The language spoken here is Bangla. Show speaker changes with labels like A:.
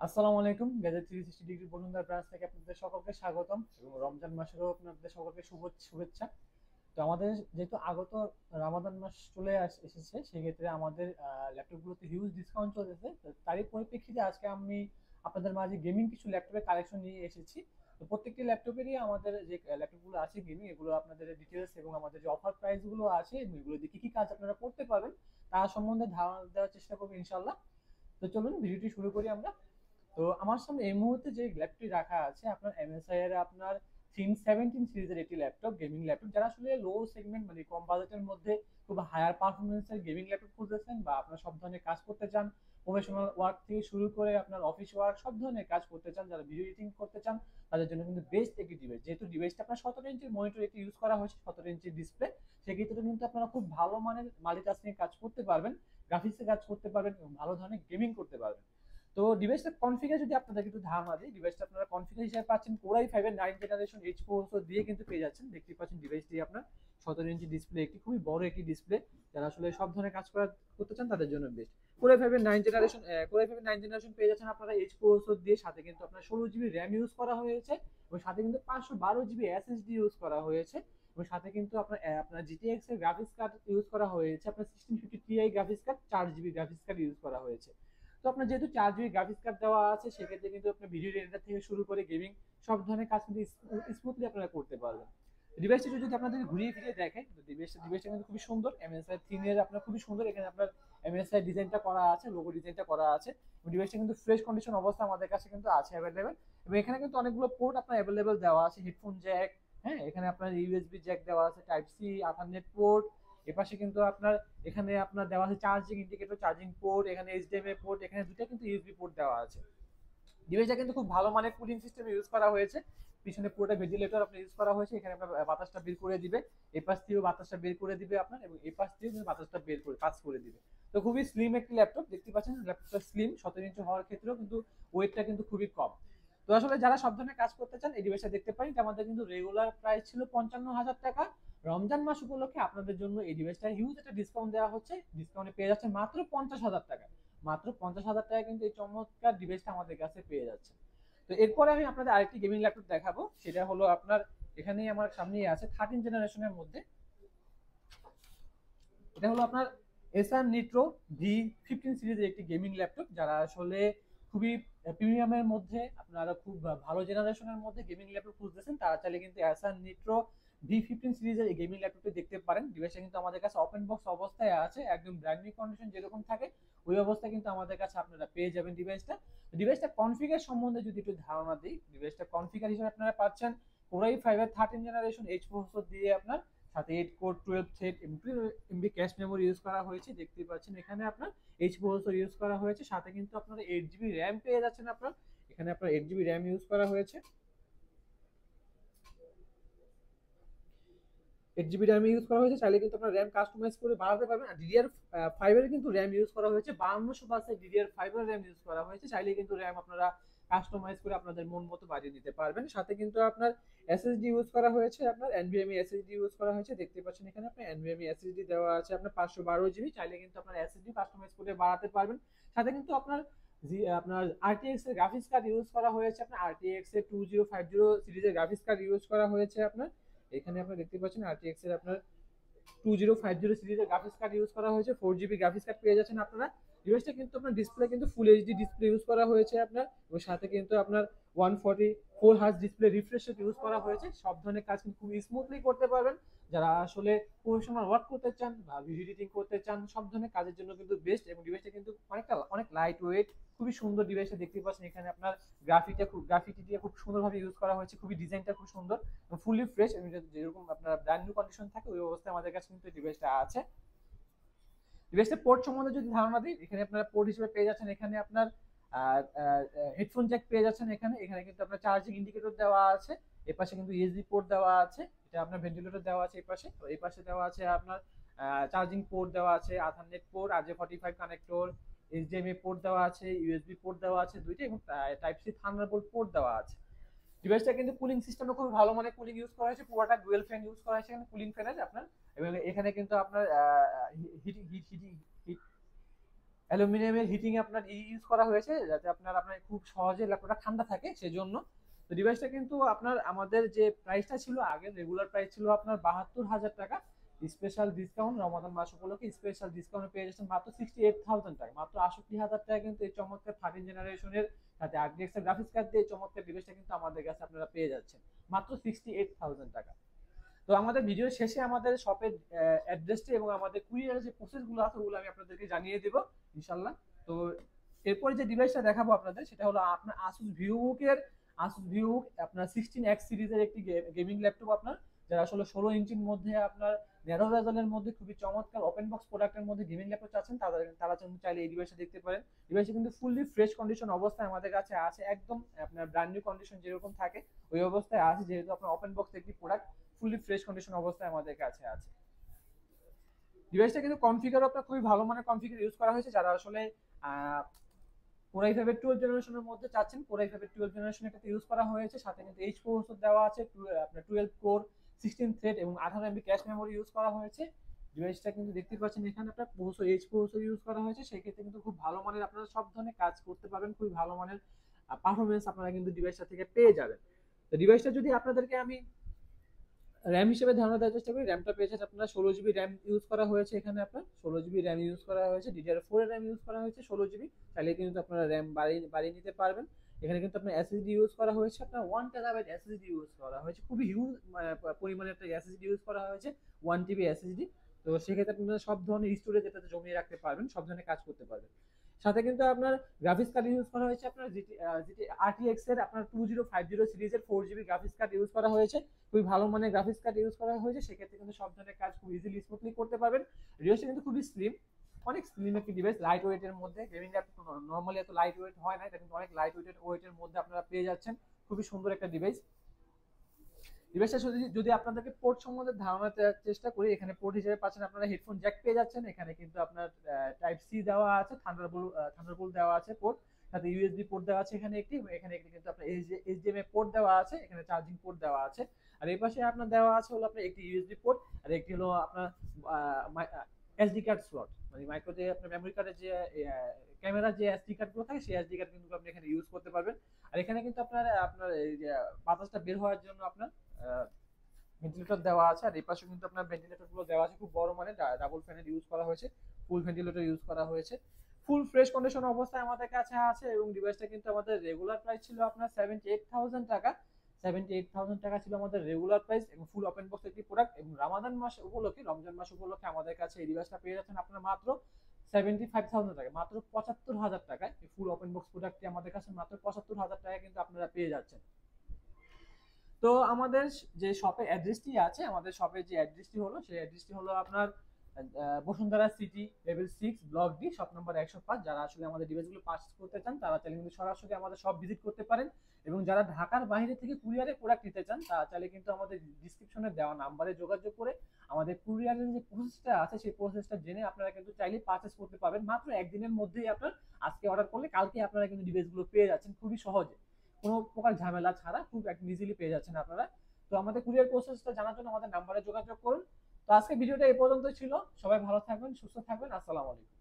A: আসসালামু আলাইকুম। গ্যাজেট 360 ডিগ্রি বসুন্ধরা ব্রাঞ্চ থেকে আপনাদের সকলকে স্বাগতম এবং রমজান মাসেরও আপনাদের সকলকে শুভেচ্ছা। তো আমাদের যেহেতু আগত রামাদান মাস এসেছে, সেক্ষেত্রে আমাদের ল্যাপটপগুলোতে হিউজ ডিসকাউন্ট চলতেছে। তো তারই পরিপ্রেক্ষিতে আজকে আমি আপনাদের মাঝে গেমিং কিছু ল্যাপটপের কালেকশন নিয়ে এসেছি। তো প্রত্যেকটি ল্যাপটপেরই আমাদের যে ল্যাপটপগুলো আছে গেমিং, এগুলো আপনাদের ডিটেলস এবং আমাদের যে অফার প্রাইসগুলো আছে এবং এগুলো দিয়ে কি কি কাজ আপনারা করতে পারবেন তার সম্বন্ধে ধারণা দেওয়ার চেষ্টা করবো ইনশাল্লাহ। তো চলুন ভিডিওটি শুরু করি আমরা। তো আমার সামনে এই মুহূর্তে যে ল্যাপটপটি রাখা আছে আপনার এমএসআই এর আপনার থিন 17 সিরিজের একটি ল্যাপটপ, গেমিং ল্যাপটপ। যারা আসলে লো সেগমেন্ট মানে কম বাজেটের মধ্যে খুব হায়ার পারফরমেন্সের গেমিং ল্যাপটপ খুঁজতেছেন বা আপনার সব ধরনের কাজ করতে চান, প্রফেশনাল ওয়ার্ক থেকে শুরু করে আপনার অফিস ওয়ার্ক সব ধরনের কাজ করতে চান, যারা ভিডিও এডিটিং করতে চান তাদের জন্য কিন্তু বেস্ট একটি ডিভাইস। যেহেতু ডিভাইসটা আপনার 17 ইঞ্চির মনিটর একটি ইউজ করা হয়েছে, 17 ইঞ্চির ডিসপ্লে, সেক্ষেত্রে কিন্তু আপনারা খুব ভালো মানের মাল্টিটাস্কিং কাজ করতে পারবেন, গ্রাফিক্সে কাজ করতে পারবেন এবং ভালো ধরনের গেমিং করতে পারবেন। তো ডিভাইসটা কনফিগার যদি আপনাদের একটু ধারণা দিই, ডিভাইসটা আপনারা কনফিগার হিসেবে পাচ্ছেন কোরাই 5 এর 9 জেনারেশন এইচ প্রসেসর দিয়ে কিন্তু পেয়ে যাচ্ছেন। দেখতে পাচ্ছেন ডিভাইসটি আপনার 17 ইঞ্চি ডিসপ্লে, একটি খুবই বড় একটি ডিসপ্লে। যারা আসলে সব ধরনের কাজ করতে চান তাদের জন্য বেস্ট। কোরাই 5 এর 9 জেনারেশন পেয়ে যাচ্ছেন আপনারা এইচ প্রসেসর দিয়ে, সাথে কিন্তু আপনার 16 জিবি র্যাম ইউজ করা হয়েছে এবং সাথে কিন্তু 512 জিবি এসএসডি ইউজ করা হয়েছে এবং সাথে কিন্তু আপনার জিটিএক্স এর গ্রাফিক্স কার্ড ইউজ করা হয়েছে, আপনার 1650 TI graphics card, 4 GB graphics card use করা হয়েছে। তো আপনার যেহেতু 4 জিবি গ্রাফিক্স কার্ড দেওয়া আছে, সেক্ষেত্রে কিন্তু আপনার ভিডিও এডিটর থেকে শুরু করে গেমিং সব ধরনের কাজ কিন্তু স্মুথলি আপনারা করতে পারবেন। ডিভাইসটা যদি আপনাদের ঘুরিয়ে ফিরিয়ে দেখেন, তো ডিভাইসটা কিন্তু খুবই সুন্দর। এমএসআই থিনের আপনার খুবই সুন্দর, এখানে আপনার এমএসআই ডিজাইনটা করা আছে, লোগো ডিজাইনটা করা আছে এবং ডিভাইসটা কিন্তু ফ্রেশ কন্ডিশন অবস্থা আমাদের কাছে কিন্তু আছে অ্যাভেলেবেল। এবং এখানে কিন্তু অনেকগুলো পোর্ট আপনার অ্যাভেলেবেল দেওয়া আছে, হেডফোন জ্যাক, হ্যাঁ এখানে আপনার ইউএসবি জ্যাক দেওয়া আছে, টাইপ সি, আথারনেট পোর্ট। এপাশে কিন্তু আপনার এখানে আপনার দেওয়া আছে চার্জিং ইন্ডিকেটর, চার্জিং পোর্ট, এখানে এইচডিএমআই পোর্ট, এখানে দুটো কিন্তু ইউএসবি পোর্ট দেওয়া আছে। ডিভাইসটা কিন্তু খুব ভালো মানের কুলিং সিস্টেম ইউজ করা হয়েছে। পিছনে পুরোটা ভেন্টিলেটর আপনার ইউজ করা হয়েছে, এখানে আপনার বাতাসটা বের করে দিবে, এই পাশ থেকেও বাতাসটা বের করে দিবে আপনার, এবং এই পাশ থেকেও বাতাসটা বের করে পাস করে দিবে। তো খুবই স্লিম একটি ল্যাপটপ, দেখতে পাচ্ছেন ল্যাপটপটা স্লিম, 17 ইঞ্চি হওয়ার ক্ষেত্রেও কিন্তু ওয়েটটা কিন্তু খুবই কম। তো আসলে যারা সব ধরনের কাজ করতে চান এই ডিভাইসটা দেখতে পারেন। আমাদের কিন্তু রেগুলার প্রাইস ছিল 55,000 টাকা। রমজান মাস উপলক্ষে আপনাদের জন্য এই ডিভাইসটা হিউজ একটা ডিসকাউন্ট দেওয়া হচ্ছে, ডিসকাউন্টে পেয়ে যাচ্ছে মাত্র 50,000 টাকা। মাত্র 50,000 টাকা কিন্তু এই চমৎকার ডিভাইসটা আমাদের কাছে পেয়ে যাচ্ছে। তো এরপরে আমি আপনাদের আরেকটি গেমিং ল্যাপটপ দেখাবো, সেটা হলো আপনার এখানেই আমার সামনেই আছে 13 জেনারেশনের মধ্যে। এটা হলো আপনার এসার নিট্রো V15 সিরিজের একটি গেমিং ল্যাপটপ। যারা আসলে খুবই প্রিমিয়ামের মধ্যে, আপনারা খুব ভালো জেনারেশনের মধ্যে গেমিং ল্যাপটপ খুঁজতেছেন, তারা চাইলে কিন্তু এসার নিট্রো V15 সিরিজের এই গেমিং ল্যাপটপটি দেখতে পারেন। ডিভাইসটা কিন্তু আমাদের কাছে ওপেন বক্স অবস্থায় আছে, একদম ব্র্যান্ড নিউ কন্ডিশন যেরকম থাকে ওই অবস্থায় কিন্তু আমাদের কাছে আপনারা পেয়ে যাবেন ডিভাইসটা কনফিগার সম্বন্ধে যদি একটু ধারণা দিই, ডিভাইসটা কনফিগার হিসেবে আপনারা পাচ্ছেন কোরাই 5 এর 13 জেনারেশন এইচ প্রসেসর দিয়ে আপনার, সাথে 8 core 12 thread MB cache memory use করা হয়েছে। দেখতে পাচ্ছেন এখানে আপনার এইচ প্রসেসর ইউজ করা হয়েছে, সাথে কিন্তু আপনারা 8 জিবি র্যাম পেয়ে যাচ্ছেন আপনার, এখানে আপনার 8 জিবি র্যাম ইউজ করা হয়েছে। 8 জিবি র্যাম ইউজ করা হয়েছে, চাইলে কিন্তু আপনার র্যাম কাস্টমাইজ করে বাড়াতে পারবেন। আর ডিডিআর 5 এর কিন্তু র্যাম ইউজ করা হয়েছে, 5200 ডিডিআর 5 এর র্যাম ইউজ করা হয়েছে, চাইলে কিন্তু র্যাম আপনারা কাস্টমাইজ করে আপনাদের মন মতো বাড়িয়ে দিতে পারবেন। সাথে কিন্তু আপনার এসএসডি ইউজ করা হয়েছে, আপনার এনভিএমই এসএসডি ইউজ করা হয়েছে। দেখতে পাচ্ছেন এখানে আপনার এনভিএমই এসএসডি দেওয়া আছে আপনার 512 জিবি, চাইলে কিন্তু আপনার এসএসডি কাস্টমাইজ করে বাড়াতে পারবেন। সাথে কিন্তু আপনার আরটিএক্স এর গ্রাফিক্স কার্ড ইউজ করা হয়েছে, আপনার আরটিএক্স এর 2050 সিরিজের গ্রাফিক্স কার্ড ইউজ করা হয়েছে আপনার। এখানে আপনারা দেখতে পাচ্ছেন আরটিএক্স এর আপনার 2050 সিরিজের গ্রাফিক্স কার্ড ইউজ করা হয়েছে, 4 জিবি গ্রাফিক্স কার্ড পেয়ে যাচ্ছেন আপনারা। ডিভাইসটা কিন্তু আপনার ডিসপ্লে কিন্তু ফুল এইচডি ডিসপ্লে ইউজ করা হয়েছে আপনার, এবং সাথে কিন্তু আপনার 144 hertz display refresh rate use করা হয়েছে। সব ধরনের কাজ কিন্তু খুব স্মুথলি করতে পারবেন। যারা আসলে প্রফেশনাল ওয়ার্ক করতে চান বা ভিডিও এডিটিং করতে চান, সব ধরনের কাজের জন্য কিন্তু বেস্ট। এবং ডিভাইসটা কিন্তু অনেক লাইট ওয়েট, খুবই সুন্দর ডিভাইসটা দেখতে পাচ্ছেন। এখানে আপনার গ্রাফিটি দিয়ে খুব সুন্দরভাবে ইউজ করা হয়েছে, খুবই ডিজাইনটা খুব সুন্দর, ফুললি ফ্রেশ, যেরকম আপনার ব্র্যান্ড নিউ কন্ডিশন থাকে ওই অবস্থায় আমাদের কাছে কিন্তু ডিভাইসটা আছে। ডিভাইসের পোর্ট সম্বন্ধে যদি ধারণা দিই, এখানে আপনারা পোর্ট হিসেবে পেয়ে যাচ্ছেন, এখানে আপনার হেডফোন জ্যাক পেয়ে যাচ্ছেন, এখানে এখানে কিন্তু আপনার চার্জিং ইন্ডিকেটর দেওয়া আছে, এর পাশে কিন্তু ইউএসবি পোর্ট দেওয়া আছে, এটা আপনার ভেন্টিলেটর দেওয়া আছে এই পাশে, তো এই পাশে দেওয়া আছে আপনার চার্জিং পোর্ট দেওয়া আছে, ethernet port, RJ45 connector, HDMI port দেওয়া আছে, ইউএসবি পোর্ট দেওয়া আছে দুইটা, এবং টাইপ সি থান্ডারবোল্ট পোর্ট দেওয়া আছে। ডিভাইসটা কিন্তু কুলিং সিস্টেমটা খুব ভালো মানের কুলিং ইউজ করা হয়েছে, পুরোটা ডুয়েল ফ্যান ইউজ করা হয়েছে এখানে কুলিং ফ্যানের আপনার। এবং এখানে কিন্তু আপনার হিটিং হিট হিটিং অ্যালুমিনিয়ামের হিটিং আপনার ইউজ করা হয়েছে, যাতে আপনার খুব সহজে ল্যাপটপটা ঠান্ডা থাকে সেজন্য। তো ডিভাইসটা কিন্তু আপনার আমাদের যে প্রাইসটা ছিল আগে, রেগুলার প্রাইস ছিল আপনার 72,000 টাকা। স্পেশাল ডিসকাউন্ট রমাদান মাস উপলক্ষে স্পেশাল ডিসকাউন্ট পেয়ে যাচ্ছেন মাত্র 68,000 টাকা, মাত্র 68,000 টাকা কিন্তু এই চমৎকার 13 জেনারেশনের সাথে RTX এর গ্রাফিক্স কার্ড দিয়ে চমৎকার ডিভাইসটা কিন্তু আমাদের কাছে আপনারা পেয়ে যাচ্ছেন মাত্র 68,000 টাকা। তো আমাদের ভিডিও শেষে আমাদের শপের অ্যাড্রেসটি এবং আমাদের কুরিয়ারের যে প্রসেসগুলো আছে ওগুলো আমি আপনাদেরকে জানিয়ে দেব ইনশাল্লাহ। তো এরপরে যে ডিভাইসটা দেখাবো আপনাদের সেটা হলো আপনার আসুস ভিউবুক আপনার 16X সিরিজের একটি গেমিং ল্যাপটপ আপনার, যারা আসলে 16 ইঞ্চির মধ্যে আপনার ন্যারো ভেজেলের মধ্যে খুবই চমৎকার ওপেন বক্স প্রোডাক্টের মধ্যে গেমিং ল্যাপটপ চাচ্ছেন, তারা চাইলে এই ডিভাইসটা দেখতে পারেন। ডিভাইসটা কিন্তু ফুললি ফ্রেশ কন্ডিশন অবস্থায় আমাদের কাছে আছে, একদম আপনার ব্র্যান্ড নিউ কন্ডিশন যেরকম থাকে ওই অবস্থায় আছে, যেহেতু আপনার ওপেন বক্স একটি প্রোডাক্ট ফুললি ফ্রেশ কন্ডিশন অবস্থায় আমাদের কাছে আছে। ডিভাইসটা কিন্তু কনফিগার আপনার খুবই ভালো মানের কনফিগার ইউজ করা হয়েছে, যারা আসলে Core i5 এর 12 জেনারেশনের মধ্যে চাচ্ছেন Core i5 এর 12 জেনারেশন এটাতে ইউজ করা হয়েছে, সাথে কিন্তু H প্রসেসর দেওয়া আছে, আপনার 12 কোর 16 থ্রেড এবং 18 MB ক্যাশ মেমোরি ইউজ করা হয়েছে। ডিভাইসটা কিন্তু দেখতে পাচ্ছেন এখানে আপনার প্রসেসর H প্রসেসর ইউজ করা হয়েছে, সেই ক্ষেত্রে কিন্তু খুব ভালো মানের আপনারা সব ধরনের কাজ করতে পারবেন, খুবই ভালো মানের পারফরমেন্স আপনারা কিন্তু ডিভাইসটা থেকে পেয়ে যাবেন। তো ডিভাইসটা যদি আপনাদেরকে আমি র্যাম হিসেবে ধারণা দেওয়ার চেষ্টা করি, র্যামটা পেয়েছেন আপনার 16 GB র্যাম ইউজ করা হয়েছে, এখানে আপনার 16 GB র্যাম ইউজ করা হয়েছে, DDR4 এর র্যাম ইউজ করা হয়েছে 16 GB, চাইলে কিন্তু আপনারা র্যাম বাড়িয়ে নিতে পারবেন। এখানে কিন্তু আপনার এসএসডি ইউজ করা হয়েছে, আপনার 1 টেরাবাইট এসএসডি ইউজ করা হয়েছে, খুবই হিউজ পরিমাণে একটা এসএসডি ইউজ করা হয়েছে 1 TB এসএসডি। তো সেক্ষেত্রে আপনারা সব ধরনের স্টোরেজ এটাতে জমিয়ে রাখতে পারবেন, সব ধরনের কাজ করতে পারবেন। সাথে কিন্তু আপনার গ্রাফিক্স কার্ড ইউজ করা হয়েছে আপনার জিটি RTX এর আপনার 2050 সিরিজের 4 GB গ্রাফিক্স কার্ড ইউজ করা হয়েছে, খুবই ভালো মানের গ্রাফিক্স কার্ড ইউজ করা হয়েছে, সেক্ষেত্রে কিন্তু সব ধরনের কাজ খুব ইজিলি স্মুথলি করতে পারবেন। ডিভাইসটা কিন্তু খুবই স্লিম, অনেক স্লিম একটি ডিভাইস, লাইট ওয়েটের মধ্যে। গেমিং ল্যাপটপ নরমালি এত লাইট ওয়েট হয় না, এটা কিন্তু অনেক লাইট ওয়েটের মধ্যে আপনারা পেয়ে যাচ্ছেন, খুবই সুন্দর একটা ডিভাইস। ডিভাইসটা যদি আপনাদেরকে পোর্ট সম্বন্ধে ধারণা দেওয়ার চেষ্টা করি, এখানে পোর্ট হিসেবে পাচ্ছেন আপনারা হেডফোন জ্যাক পেয়ে যাচ্ছেন, এখানে কিন্তু আপনার টাইপ সি দেওয়া আছে, থান্ডারবোল্ট দেওয়া আছে পোর্ট, সাথে ইউএসবি পোর্ট দেওয়া আছে এখানে একটি কিন্তু আপনার এইচডিএমআই পোর্ট দেওয়া আছে, এখানে চার্জিং পোর্ট দেওয়া আছে। আর এই পাশে আপনার দেওয়া আছে হলো আপনার একটি ইউএসবি পোর্ট, আর একটি হলো আপনার এসডি কার্ড স্লট, মানে মাইক্রো যে আপনার মেমোরি কার্ডের যে ক্যামেরা যে এসডি কার্ড গুলো থাকে সেই এসডি কার্ড কিন্তু আপনি এখানে ইউজ করতে পারবেন। আর এখানে কিন্তু আপনার এই যে বাতাসটা বের হওয়ার জন্য আপনার ভেন্টিলেটর দেওয়া আছে, আর এই পাশে কিন্তু আপনার ভেন্টিলেটর গুলো দেওয়া আছে, খুব বড় মানে ডাবল ফ্যানের ইউজ করা হয়েছে, ফুল ভেন্টিলেটর ইউজ করা হয়েছে, ফুল ফ্রেশ কন্ডিশন অবস্থায় আমাদের কাছে আছে। এবং ডিভাইসটা কিন্তু আমাদের রেগুলার প্রাইস ছিল আপনার 78,000 টাকা, 78,000 টাকা ছিল আমাদের রেগুলার প্রাইস, এবং ফুল ওপেন বক্স একটি প্রোডাক্ট। এবং রমজান মাস উপলক্ষে আমাদের কাছে এই ডিভাইসটা পেয়ে যাচ্ছেন আপনার মাত্র 75,000 টাকা, মাত্র 75,000 টাকায় এই ফুল ওপেন বক্স প্রোডাক্টটি আমাদের কাছে মাত্র 75,000 টাকা কিন্তু আপনারা পেয়ে যাচ্ছেন। তো আমাদের যে শপের অ্যাড্রেসটি আছে, আমাদের শপের যে অ্যাড্রেসটি হলো সেই অ্যাড্রেসটি হলো আপনার Bashundhara city level 6 block D shop number 105। যারা আসলে আমাদের ডিভাইসগুলো পারচেজ করতে চান তারা চাইলে কিন্তু সরাসরি আমাদের শপ ভিজিট করতে পারেন, এবং যারা ঢাকার বাইরে থেকে কুরিয়ারে প্রোডাক্ট নিতে চান তারা চাইলে কিন্তু আমাদের ডিসক্রিপশনে দেওয়া নাম্বারে যোগাযোগ করে আমাদের কুরিয়ারের যে প্রসেসটা আছে সেই প্রসেসটা জেনে আপনারা কিন্তু চাইলে পারচেজ করতে পারবেন। মাত্র একদিনের মধ্যেই আপনার আজকে অর্ডার করলে কালকে আপনারা কিন্তু ডিভাইসগুলো পেয়ে যাচ্ছেন খুবই সহজে, কোনো প্রকার ঝামেলা ছাড়া খুব ইজিলি পেয়ে যাচ্ছেন আপনারা। তো আমাদের কুরিয়ার প্রসেসটা জানার জন্য আমাদের নাম্বারে যোগাযোগ করুন। তো আজকে ভিডিওটা এই পর্যন্ত ছিল, সবাই ভালো থাকবেন, সুস্থ থাকবেন, আসসালামু আলাইকুম।